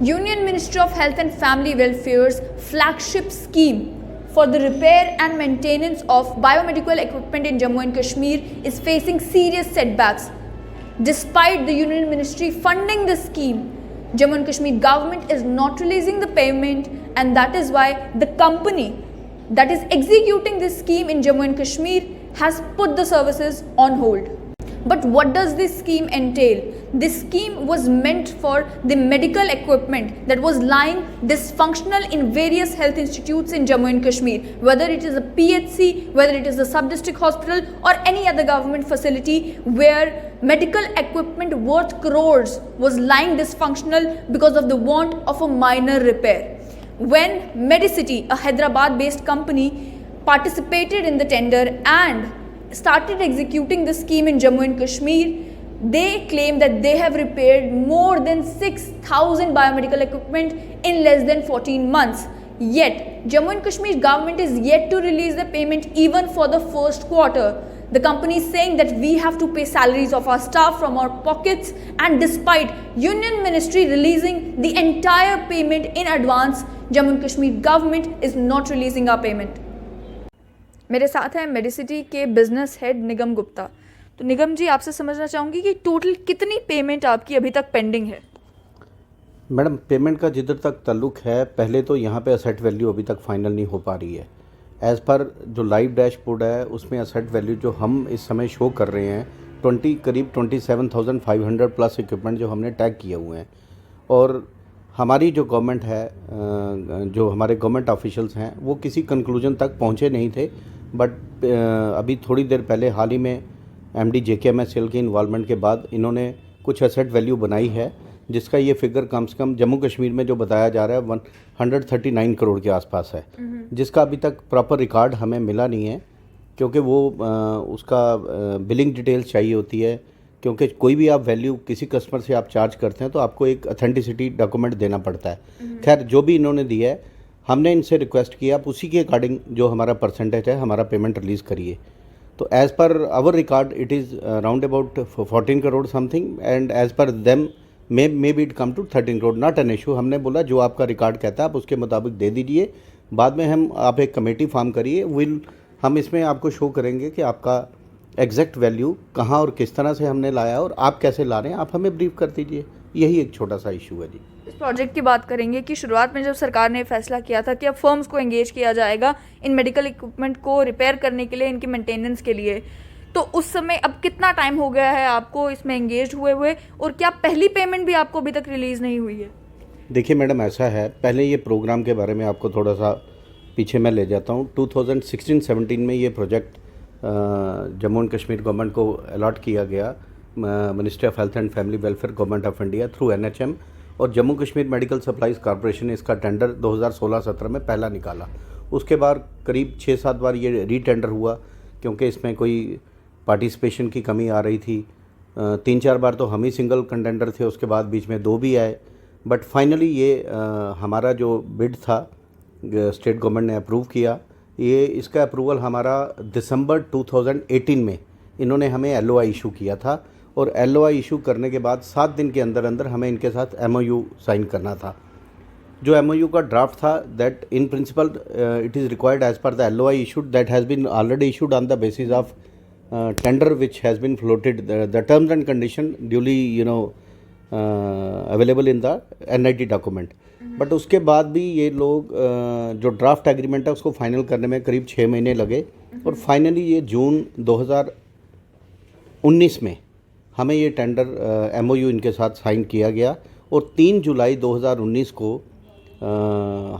Union Ministry of Health and Family Welfare's flagship scheme for the repair and maintenance of biomedical equipment in Jammu and Kashmir is facing serious setbacks. Despite the Union Ministry funding the scheme, Jammu and Kashmir government is not releasing the payment, and that is why the company that is executing this scheme in Jammu and Kashmir has put the services on hold. But what does this scheme entail? This scheme was meant for the medical equipment that was lying dysfunctional in various health institutes in Jammu and Kashmir, whether it is a PHC, whether it is a sub-district hospital or any other government facility where medical equipment worth crores was lying dysfunctional because of the want of a minor repair. When Medicity, a Hyderabad-based company, participated in the tender and started executing the scheme in Jammu and Kashmir, they claim that they have repaired more than 6,000 biomedical equipment in less than 14 months. Yet, Jammu and Kashmir government is yet to release the payment even for the first quarter. The company is saying that we have to pay salaries of our staff from our pockets, and despite Union Ministry releasing the entire payment in advance, Jammu and Kashmir government is not releasing our payment. मेरे साथ हैं मेडिसिटी के business head निगम गुप्ता। तो निगम जी, आपसे समझना चाहूँगी कि total कितनी पेमेंट आपकी अभी तक पेंडिंग है? मैडम, पेमेंट का जिधर तक ताल्लुक है, पहले तो यहाँ पे असेट वैल्यू अभी तक फाइनल नहीं हो पा रही है। एज़ पर जो लाइव डैशबोर्ड है उसमें असेट वैल्यू जो हम इस समय शो कर रहे हैं करीब 27,500 प्लस इक्विपमेंट जो हमने टैग किए हुए हैं। और हमारी जो गवर्नमेंट है, जो हमारे गवर्नमेंट ऑफिशियल्स हैं, वो किसी कंक्लूजन तक पहुँचे नहीं थे। बट अभी थोड़ी देर पहले हाल ही में MD JKMSL के इन्वॉल्वमेंट के बाद इन्होंने कुछ असेट वैल्यू बनाई है, जिसका ये फिगर कम से कम जम्मू कश्मीर में जो बताया जा रहा है 139 करोड़ के आसपास है, जिसका अभी तक प्रॉपर रिकॉर्ड हमें मिला नहीं है, क्योंकि वो उसका बिलिंग डिटेल्स चाहिए होती है। क्योंकि कोई भी आप वैल्यू किसी कस्टमर से आप चार्ज करते हैं तो आपको एक अथेंटिसिटी डॉक्यूमेंट देना पड़ता है। खैर, जो भी इन्होंने दिया है, हमने इनसे रिक्वेस्ट किया आप उसी के अकॉर्डिंग जो हमारा परसेंटेज है हमारा पेमेंट रिलीज़ करिए। तो as per our record it is around about 14 crore something, and as per them may be it come to 13 crore, not an issue. हमने बोला जो आपका रिकॉर्ड कहता है आप उसके मुताबिक दे दीजिए, बाद में आप एक कमेटी फॉर्म करिए, हम इसमें आपको शो करेंगे कि आपका एग्जैक्ट वैल्यू कहाँ और किस तरह से हमने लाया और आप कैसे ला रहे हैं, आप हमें ब्रीफ कर दीजिए। यही एक छोटा सा इशू है जी। इस प्रोजेक्ट की बात करेंगे कि शुरुआत में जब सरकार ने फैसला किया था कि अब फर्म्स को एंगेज किया जाएगा इन मेडिकल इक्विपमेंट को रिपेयर करने के लिए, इनकी मेंटेनेंस के लिए, तो उस समय अब कितना टाइम हो गया है आपको इसमें एंगेज हुए और क्या पहली पेमेंट भी आपको अभी तक रिलीज़ नहीं हुई है? देखिए मैडम, ऐसा है, पहले ये प्रोग्राम के बारे में आपको थोड़ा सा पीछे मैं ले जाता हूँ। 2016-17 में ये project Jammu and Kashmir government को अलॉट किया गया, ministry of health and family welfare government of India through NHM, और Jammu Kashmir medical supplies corporation ने इसका टेंडर 2016-17 में पहला निकाला। उसके बाद करीब 6-7 बार ये रीटेंडर हुआ, क्योंकि इसमें कोई पार्टिसिपेशन की कमी आ रही थी। 3-4 बार तो हम ही सिंगल कंटेंडर थे, उसके बाद बीच में 2 भी आए। बट फाइनली ये हमारा जो बिड था स्टेट गवर्नमेंट ने अप्रूव किया। ये इसका अप्रूवल हमारा दिसंबर 2018 में इन्होंने हमें LOI इशू किया था, और LOI इशू करने के बाद 7 दिन के अंदर अंदर हमें इनके साथ MOU साइन करना था। जो MOU का ड्राफ्ट था, that in principle it is required as per the LOI issued that has been already issued on the basis of tender which has been floated, the terms and condition duly available in the NIT document. But उसके बाद भी ये लोग जो draft agreement है उसको final करने में करीब 6 महीने लगे, और फाइनली ये जून 2019 में हमें ये टेंडर MOU इनके साथ साइन किया गया। और 3 जुलाई 2019 को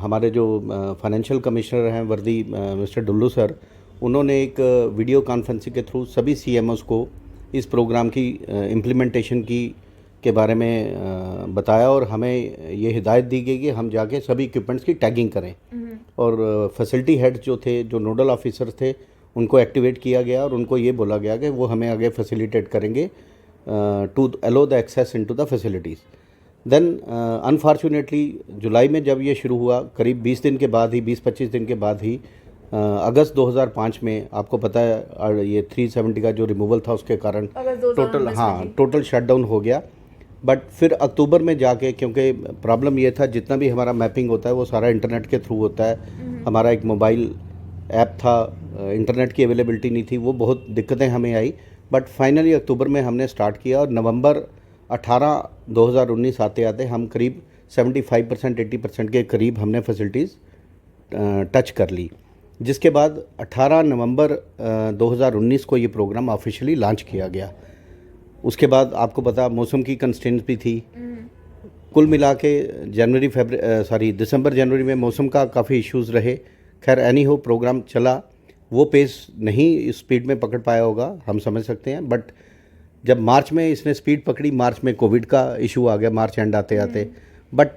हमारे जो फाइनेंशियल कमिश्नर हैं वर्दी मिस्टर डुल्लू सर, उन्होंने एक वीडियो कॉन्फ्रेंसिंग के थ्रू सभी CMOs को इस प्रोग्राम की इम्प्लीमेंटेशन के बारे में बताया, और हमें ये हिदायत दी गई कि हम जाके सभी इक्विपमेंट्स की टैगिंग करें। और फैसिलिटी हेड जो थे, जो नोडल ऑफिसर थे, उनको एक्टिवेट किया गया और उनको ये बोला गया कि वो हमें आगे फैसिलिटेट करेंगे to allow the access into the facilities. Then unfortunately जुलाई में जब ये शुरू हुआ, करीब 20 दिन के बाद ही, 20-25 दिन के बाद ही अगस्त 2005 में आपको पता है ये 370 का जो रिमूवल था उसके कारण टोटल शटडाउन हो गया। बट फिर अक्टूबर में जाके, क्योंकि प्रॉब्लम ये था जितना भी हमारा मैपिंग होता है वो सारा इंटरनेट के थ्रू होता है। हमारा एक मोबाइल ऐप था, इंटरनेट की अवेलेबिलिटी नहीं थी, वो बहुत दिक्कतें हमें आई। बट फाइनली अक्टूबर में हमने स्टार्ट किया और नवंबर 18 2019 आते आते हम करीब 75% 80% के करीब हमने फैसिलिटीज़ टच कर ली। जिसके बाद 18 नवंबर 2019 को ये प्रोग्राम ऑफिशियली लॉन्च किया गया। उसके बाद आपको पता मौसम की कंस्ट्रेंट्स भी थी। कुल मिला के दिसंबर जनवरी में मौसम का काफ़ी इश्यूज़ रहे। खैर एनी हो, प्रोग्राम चला, वो पेस नहीं स्पीड में पकड़ पाया होगा, हम समझ सकते हैं। बट जब मार्च में इसने स्पीड पकड़ी, मार्च में कोविड का इशू आ गया, मार्च एंड आते आते। But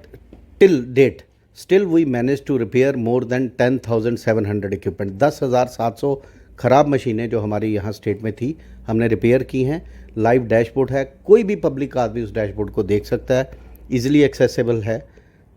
till date still we manage to repair more than 10,700 equipment. 10,700 ख़राब मशीनें जो हमारी यहाँ स्टेट में थी हमने रिपेयर की हैं। लाइव डैशबोर्ड है, कोई भी पब्लिक आदमी उस डैशबोर्ड को देख सकता है, इजीली एक्सेसिबल है।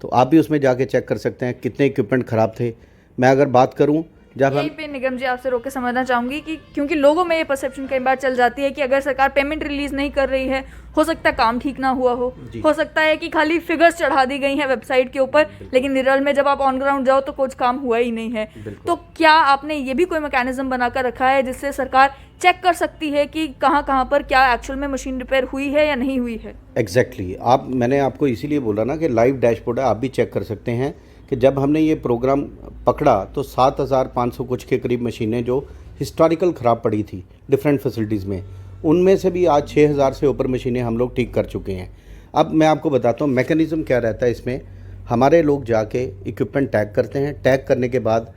तो आप भी उसमें जाके चेक कर सकते हैं कितने इक्विपमेंट ख़राब थे। मैं अगर बात करूं, जब यहीं पे निगम जी आपसे रोक के समझना चाहूंगी कि क्योंकि लोगों में ये परसेप्शन कई बार चल जाती है कि अगर सरकार पेमेंट रिलीज नहीं कर रही है, हो सकता है काम ठीक ना हुआ हो सकता है कि खाली फिगर्स चढ़ा दी गई हैं वेबसाइट के ऊपर, लेकिन निरल में जब आप ऑन ग्राउंड जाओ तो कुछ काम हुआ ही नहीं है। तो क्या आपने ये भी कोई मैकेनिज्म बनाकर रखा है जिससे सरकार चेक कर सकती है कि कहाँ पर क्या एक्चुअल में मशीन रिपेयर हुई है या नहीं हुई है? एग्जैक्टली मैंने आपको इसीलिए बोला ना कि लाइव डैशबोर्ड है, आप भी चेक कर सकते हैं कि जब हमने ये प्रोग्राम पकड़ा तो 7,500 कुछ के करीब मशीनें जो हिस्टोरिकल ख़राब पड़ी थी डिफरेंट फैसिलिटीज़ में, उनमें से भी आज 6,000 से ऊपर मशीनें हम लोग ठीक कर चुके हैं। अब मैं आपको बताता हूँ मैकेनिज़्म क्या रहता है इसमें। हमारे लोग जाके इक्विपमेंट टैग करते हैं, टैग करने के बाद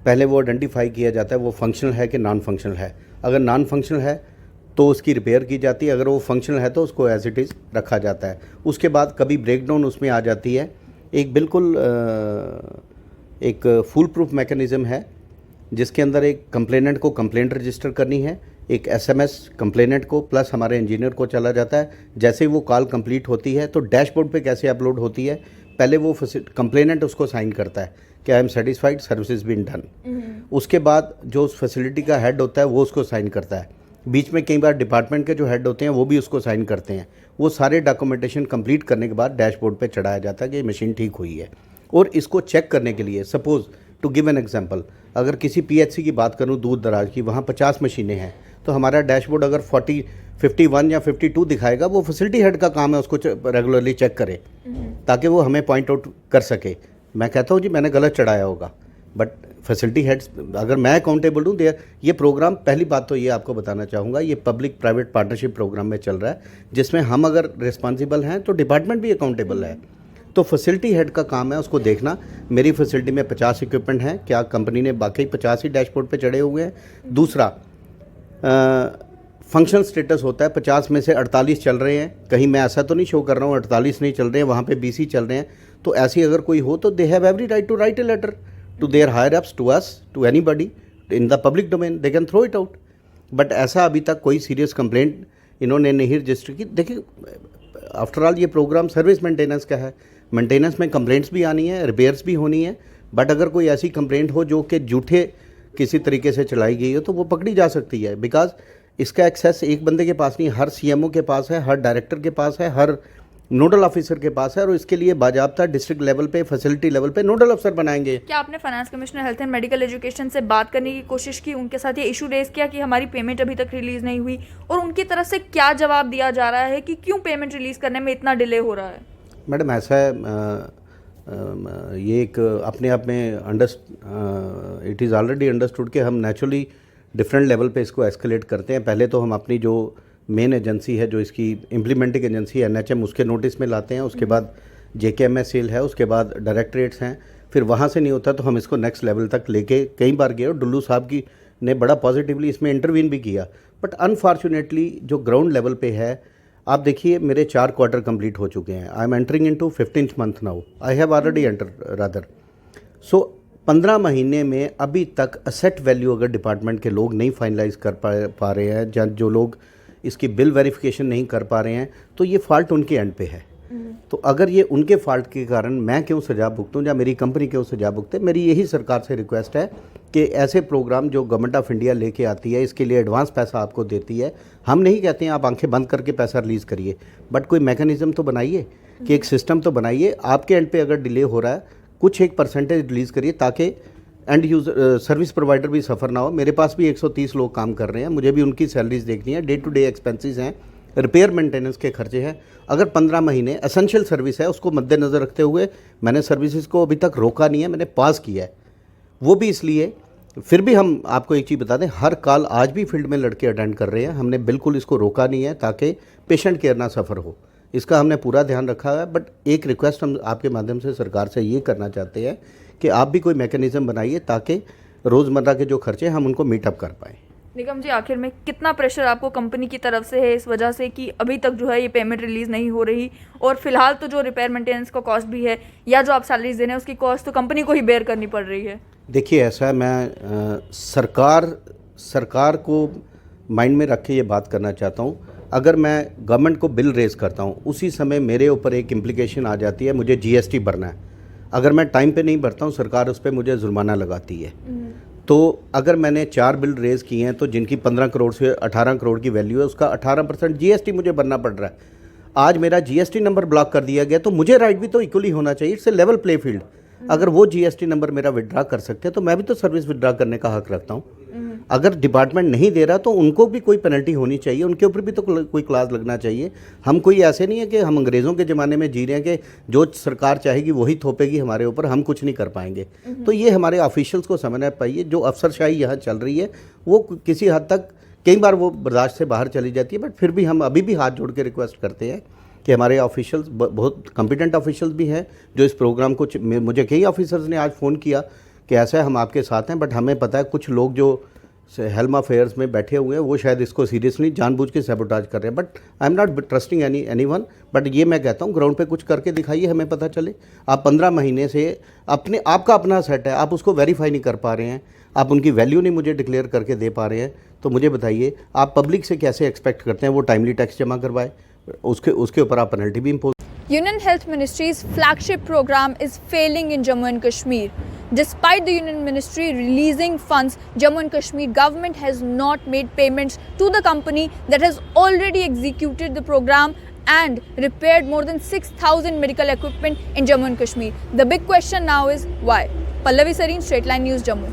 पहले वो आइडेंटिफाई किया जाता है वो फंक्शनल है कि नॉन फंक्शनल है। अगर नॉन फंक्शनल है तो उसकी रिपेयर की जाती है, अगर वो फंक्शनल है तो उसको एज इट इज़ रखा जाता है। उसके बाद कभी ब्रेकडाउन उसमें आ जाती है। एक बिल्कुल एक फुल प्रूफ मैकेनिज़्म है जिसके अंदर एक कंप्लेनेंट को कंप्लेंट रजिस्टर करनी है, एक एसएमएस कंप्लेनेंट को प्लस हमारे इंजीनियर को चला जाता है। जैसे ही वो कॉल कंप्लीट होती है तो डैशबोर्ड पे कैसे अपलोड होती है, पहले वो कंप्लेनेंट उसको साइन करता है कि I am satisfied, services been done. उसके बाद जो उस फैसिलिटी का हेड होता है वो उसको साइन करता है। बीच में कई बार डिपार्टमेंट के जो हेड होते हैं वो भी उसको साइन करते हैं। वो सारे डॉक्यूमेंटेशन कंप्लीट करने के बाद डैशबोर्ड पे चढ़ाया जाता है कि ये मशीन ठीक हुई है। और इसको चेक करने के लिए suppose to give an example, अगर किसी पीएचसी की बात करूं दूर दराज की, वहाँ 50 मशीनें हैं तो हमारा डैशबोर्ड अगर 51 या 52 दिखाएगा, वो फैसिलिटी हेड का काम है उसको रेगुलरली चेक करे ताकि वो हमें पॉइंट आउट कर सके। मैं कहता हूँ जी मैंने गलत चढ़ाया होगा, बट फैसिलिटी हेड्स अगर मैं अकाउंटेबल हूँ देयर। ये प्रोग्राम, पहली बात तो ये आपको बताना चाहूँगा, ये पब्लिक प्राइवेट पार्टनरशिप प्रोग्राम में चल रहा है जिसमें हम अगर रिस्पॉन्सिबल हैं तो डिपार्टमेंट भी अकाउंटेबल है। तो फैसिलिटी हेड का काम है उसको देखना मेरी फैसिलिटी में 50 इक्विपमेंट हैं, क्या कंपनी ने बाकी 50 ही डैशबोर्ड पे चढ़े हुए हैं। दूसरा फंक्शनल स्टेटस होता है, 50 में से 48 चल रहे हैं, कहीं मैं ऐसा तो नहीं शो कर रहा हूँ 48 नहीं चल रहे हैं, वहाँ पे 20 ही चल रहे हैं। तो ऐसी अगर कोई हो तो they have every right to write a letter to their higher ups, to us, to anybody in the public domain, they can throw it out. But ऐसा अभी तक कोई सीरियस कंप्लेंट इन्होंने नहीं रजिस्टर की। देखिए आफ्टर ऑल ये programme service maintenance का है, मेंटेनेंस में कंप्लेंट्स भी आनी है, रिपेयर्स भी होनी है। बट अगर कोई ऐसी कंप्लेंट हो जो कि झूठे किसी तरीके से चलाई गई हो तो वो पकड़ी जा सकती है। बिकॉज इसका एक्सेस एक बंदे के पास नहीं, हर सीएमओ के पास है, हर डायरेक्टर के पास है, हर नोडल ऑफिसर के पास है, और इसके लिए बाजाब्ता डिस्ट्रिक्ट लेवल पे, फैसिलिटी लेवल पे नोडल अफसर बनाएंगे। क्या आपने finance commissioner health and medical education से बात करने की कोशिश की, उनके साथ ये इशू रेज किया कि हमारी पेमेंट अभी तक रिलीज नहीं हुई, और उनकी तरफ से क्या जवाब दिया जा रहा है कि क्यों पेमेंट रिलीज करने में इतना डिले हो रहा है? मैडम ऐसा है, ये एक अपने आप में इट इज़ ऑलरेडी अंडरस्टूड कि हम नेचुरली डिफरेंट लेवल पे इसको एस्केलेट करते हैं। पहले तो हम अपनी जो मेन एजेंसी है, जो इसकी इम्प्लीमेंटिंग एजेंसी है एनएचएम, उसके नोटिस में लाते हैं। उसके बाद जेकेएमएसएल है, उसके बाद डायरेक्टरेट्स हैं, फिर वहाँ से नहीं होता तो हम इसको नेक्स्ट लेवल तक लेके कई बार गए, और डुल्लू साहब की ने बड़ा पॉजिटिवली इसमें इंटरवीन भी किया। बट अनफॉर्चुनेटली जो ग्राउंड लेवल पे है, आप देखिए मेरे 4 क्वार्टर कंप्लीट हो चुके हैं। I am entering into 15th month now, I have already enter rather. So 15 महीने में अभी तक असेट वैल्यू अगर डिपार्टमेंट के लोग नहीं फाइनलाइज कर पा रहे हैं, जो लोग इसकी बिल वेरिफिकेशन नहीं कर पा रहे हैं, तो ये फॉल्ट उनके एंड पे है। तो अगर ये उनके फॉल्ट के कारण मैं क्यों सजा भुगतूँ या मेरी कंपनी क्यों सजा भुगते, मेरी यही सरकार से रिक्वेस्ट है कि ऐसे प्रोग्राम जो गवर्नमेंट ऑफ इंडिया लेके आती है इसके लिए एडवांस पैसा आपको देती है। हम नहीं कहते हैं आप आंखें बंद करके पैसा रिलीज़ करिए, बट कोई मैकेनिज्म तो बनाइए कि एक सिस्टम तो बनाइए। आपके एंड पे अगर डिले हो रहा है कुछ एक परसेंटेज रिलीज़ करिए ताकि एंड यूज़र सर्विस प्रोवाइडर भी सफ़र ना हो। मेरे पास भी 130 लोग काम कर रहे हैं, मुझे भी उनकी सैलरीज देखनी है, डे टू डे एक्सपेंसेस हैं, रिपेयर मेंटेनेंस के खर्चे हैं। अगर 15 महीने एसेंशियल सर्विस है उसको मद्देनज़र रखते हुए मैंने सर्विसेज को अभी तक रोका नहीं है, मैंने पास किया है। वो भी इसलिए, फिर भी हम आपको एक चीज़ बता दें, हर कॉल आज भी फील्ड में लड़के अटेंड कर रहे हैं। हमने बिल्कुल इसको रोका नहीं है ताकि पेशेंट केयर ना सफ़र हो, इसका हमने पूरा ध्यान रखा है। बट एक रिक्वेस्ट हम आपके माध्यम से सरकार से ये करना चाहते हैं कि आप भी कोई मैकेनिज़्म बनाइए ताकि रोज़मर्रा के जो खर्चे हैं हम उनको मीटअप कर पाएँ। निगम जी, आखिर में कितना प्रेशर आपको कंपनी की तरफ से है इस वजह से कि अभी तक जो है ये पेमेंट रिलीज़ नहीं हो रही, और फिलहाल तो जो रिपेयर मेंटेनेंस का कॉस्ट भी है या जो आप सैलरीज दे रहे हैं उसकी कॉस्ट तो कंपनी को ही बेयर करनी पड़ रही है? देखिए ऐसा है, मैं सरकार को माइंड में रख के ये बात करना चाहता हूँ। अगर मैं गवर्नमेंट को बिल रेज़ करता हूँ उसी समय मेरे ऊपर एक इम्प्लीकेशन आ जाती है, मुझे जीएसटी भरना है। अगर मैं टाइम पे नहीं भरता हूँ सरकार उस पर मुझे जुर्माना लगाती है। तो अगर मैंने 4 बिल रेज़ किए हैं तो जिनकी 15 करोड़ से 18 करोड़ की वैल्यू है उसका 18% जीएसटी मुझे भरना पड़ रहा है। आज मेरा जीएसटी नंबर ब्लॉक कर दिया गया तो मुझे राइट भी तो इक्वली होना चाहिए। It's a level play field. अगर वो जीएसटी नंबर मेरा विड्रा कर सकते हैं तो मैं भी तो सर्विस विड्रा करने का हक रखता हूँ। अगर डिपार्टमेंट नहीं दे रहा तो उनको भी कोई पेनल्टी होनी चाहिए, उनके ऊपर भी तो कोई क्लास लगना चाहिए। हम कोई ऐसे नहीं है कि हम अंग्रेज़ों के ज़माने में जी रहे हैं कि जो सरकार चाहेगी वही थोपेगी हमारे ऊपर, हम कुछ नहीं कर पाएंगे। तो ये हमारे ऑफिशियल्स को समझना पाइए। जो अफसरशाही यहाँ चल रही है वो किसी हद तक कई बार वो बर्दाश्त से बाहर चली जाती है, बट फिर भी हम अभी भी हाथ जोड़ के रिक्वेस्ट करते हैं कि हमारे ऑफिशियल्स, बहुत कॉम्पिटेंट ऑफिशियल्स भी हैं जो इस प्रोग्राम को, मुझे कई ऑफिसर्स ने आज फ़ोन किया कि ऐसा है हम आपके साथ हैं, बट हमें पता है कुछ लोग जो हेल्म अफेयर्स में बैठे हुए हैं वो शायद इसको सीरियसली जानबूझ के सैबोटाज कर रहे हैं। But I am not trusting anyone, but ये मैं कहता हूँ ग्राउंड पे कुछ करके दिखाइए, हमें पता चले। आप 15 महीने से आपका अपना सेट है, आप उसको वेरीफाई नहीं कर पा रहे हैं, आप उनकी वैल्यू नहीं मुझे डिक्लेयर करके दे पा रहे हैं, तो मुझे बताइए आप पब्लिक से कैसे एक्सपेक्ट करते हैं वो टाइमली टैक्स जमा करवाए, उसके ऊपर आप पेनल्टी भी impose. Union Health Ministry's flagship program is failing in Jammu and Kashmir. Despite the Union Ministry releasing funds, Jammu and Kashmir government has not made payments to the company that has already executed the program and repaired more than 6,000 medical equipment in Jammu and Kashmir. The big question now is why? Pallavi Sareen, Straight Line News, Jammu.